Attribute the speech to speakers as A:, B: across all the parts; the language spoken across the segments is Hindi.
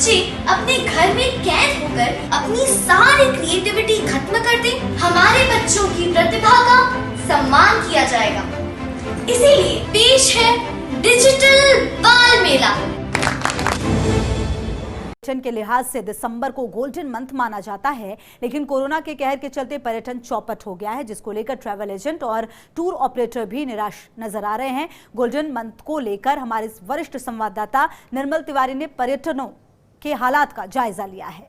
A: बच्चे अपने घर में कैद होकर अपनी सारी क्रिएटिविटी खत्म कर दें, हमारे बच्चों की प्रतिभा का सम्मान किया जाएगा। इसीलिए पेश है डिजिटल बाल मेला।
B: पर्यटन के लिहाज से दिसंबर को गोल्डन मंथ माना जाता है, लेकिन कोरोना के कहर के चलते पर्यटन चौपट हो गया है, जिसको लेकर ट्रैवल एजेंट और टूर ऑपरेटर भी निराश नजर आ रहे हैं। गोल्डन मंथ को लेकर हमारे वरिष्ठ संवाददाता निर्मल तिवारी ने पर्यटनों के हालात का जायजा लिया है।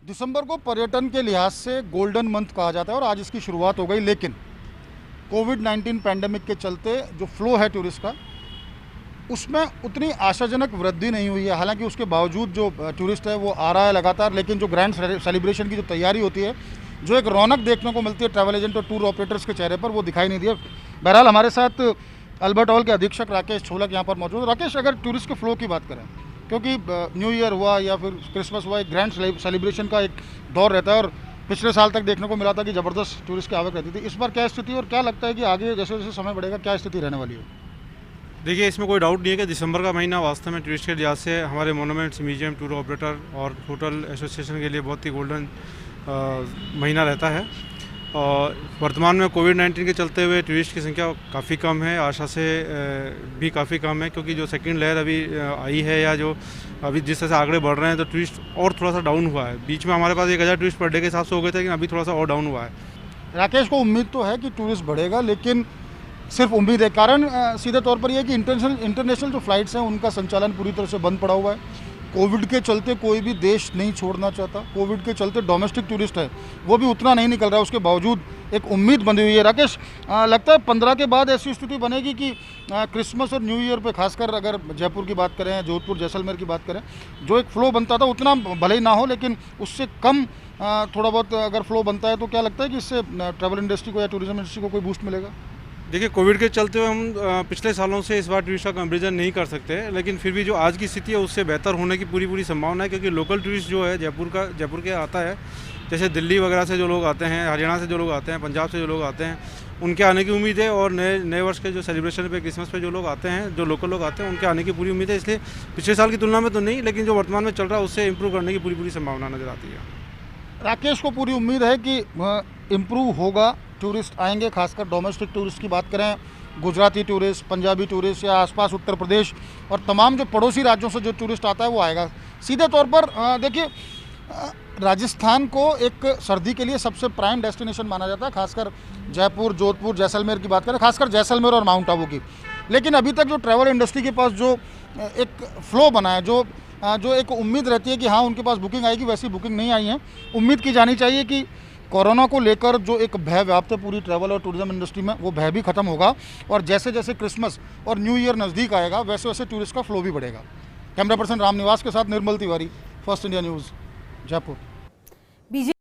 C: दिसंबर को पर्यटन के लिहाज से गोल्डन मंथ कहा जाता है और आज इसकी शुरुआत हो गई, लेकिन कोविड-19 पैंडेमिक के चलते जो फ्लो है टूरिस्ट का, उसमें उतनी आशाजनक वृद्धि नहीं हुई है। हालांकि उसके बावजूद जो टूरिस्ट है वो आ रहा है लगातार, लेकिन जो ग्रैंड सेलिब्रेशन की जो तैयारी होती है, जो एक रौनक देखने को मिलती है ट्रैवल एजेंट और टूर ऑपरेटर्स के चेहरे पर, वो दिखाई नहीं दिया। बहरहाल हमारे साथ अल्बर्ट हॉल के अधीक्षक राकेश छोलक यहाँ पर मौजूद है। राकेश, अगर टूरिस्ट के फ्लो की बात करें, क्योंकि न्यू ईयर हुआ या फिर क्रिसमस हुआ, एक ग्रैंड सेलिब्रेशन का एक दौर रहता है और पिछले साल तक देखने को मिला था कि ज़बरदस्त टूरिस्ट की आवक रहती थी। इस बार क्या स्थिति और क्या लगता है कि आगे जैसे जैसे समय बढ़ेगा क्या स्थिति रहने वाली है?
D: देखिए, इसमें कोई डाउट नहीं है कि दिसंबर का महीना वास्तव में टूरिस्ट के लिहाज से हमारे मोनूमेंट्स, म्यूजियम, टूर ऑपरेटर और होटल एसोसिएशन के लिए बहुत ही गोल्डन महीना रहता है। और वर्तमान में कोविड-19 के चलते हुए टूरिस्ट की संख्या काफ़ी कम है, आशा से भी काफ़ी कम है, क्योंकि जो सेकंड लहर अभी आई है या जो अभी जिस तरह से आंकड़े बढ़ रहे हैं, तो टूरिस्ट और थोड़ा सा डाउन हुआ है। बीच में हमारे पास 1000 टूरिस्ट पर डे के हिसाब से हो गए थे, लेकिन अभी थोड़ा सा और डाउन हुआ है।
C: राकेश को उम्मीद तो है कि टूरिस्ट बढ़ेगा, लेकिन सिर्फ उम्मीद है, कारण सीधे तौर पर यह है कि इंटरनेशनल जो फ्लाइट्स हैं उनका संचालन पूरी तरह से बंद पड़ा हुआ है। कोविड के चलते कोई भी देश नहीं छोड़ना चाहता, कोविड के चलते डोमेस्टिक टूरिस्ट है वो भी उतना नहीं निकल रहा है, उसके बावजूद एक उम्मीद बंधी हुई है। राकेश, लगता है 15 के बाद ऐसी स्थिति बनेगी कि क्रिसमस और न्यू ईयर पे, खासकर अगर जयपुर की बात करें, जोधपुर, जैसलमेर की बात करें, जो एक फ़्लो बनता था उतना भले ही ना हो, लेकिन उससे कम थोड़ा बहुत अगर फ्लो बनता है, तो क्या लगता है कि इससे ट्रैवल इंडस्ट्री को या टूरिज्म इंडस्ट्री को कोई बूस्ट मिलेगा?
D: देखिए, कोविड के चलते हुए हम पिछले सालों से इस बार टूरिस्ट का कंपेरिजन नहीं कर सकते, लेकिन फिर भी जो आज की स्थिति है उससे बेहतर होने की पूरी संभावना है, क्योंकि लोकल टूरिस्ट जो है जयपुर के आता है, जैसे दिल्ली वगैरह से जो लोग आते हैं, हरियाणा से जो लोग आते हैं, पंजाब से जो लोग आते हैं, उनके आने की उम्मीद है। और नए वर्ष के जो सेलिब्रेशन पे, क्रिसमस पे जो लोग आते हैं, जो लोकल लोग आते हैं, उनके आने की पूरी उम्मीद है। इसलिए पिछले साल की तुलना में तो नहीं, लेकिन जो वर्तमान में चल रहा है उससे इम्प्रूव करने की पूरी संभावना नज़र आती है।
C: राकेश को पूरी उम्मीद है कि इम्प्रूव होगा, टूरिस्ट आएंगे, खासकर डोमेस्टिक टूरिस्ट की बात करें, गुजराती टूरिस्ट, पंजाबी टूरिस्ट या आसपास उत्तर प्रदेश और तमाम जो पड़ोसी राज्यों से जो टूरिस्ट आता है वो आएगा। सीधे तौर पर देखिए, राजस्थान को एक सर्दी के लिए सबसे प्राइम डेस्टिनेशन माना जाता है, खासकर जयपुर, जोधपुर, जैसलमेर की बात करें, खासकर जैसलमेर और माउंट आबू की। लेकिन अभी तक जो ट्रैवल इंडस्ट्री के पास जो एक फ़्लो बना है, जो एक उम्मीद रहती है कि हाँ उनके पास बुकिंग आएगी, वैसी बुकिंग नहीं आई है। उम्मीद की जानी चाहिए कि कोरोना को लेकर जो एक भय व्याप्त है पूरी ट्रैवल और टूरिज्म इंडस्ट्री में, वो भय भी खत्म होगा और जैसे जैसे क्रिसमस और न्यू ईयर नज़दीक आएगा, वैसे वैसे टूरिस्ट का फ्लो भी बढ़ेगा। कैमरा पर्सन राम निवास के साथ Nirmal Tiwari, First India News, Jaipur.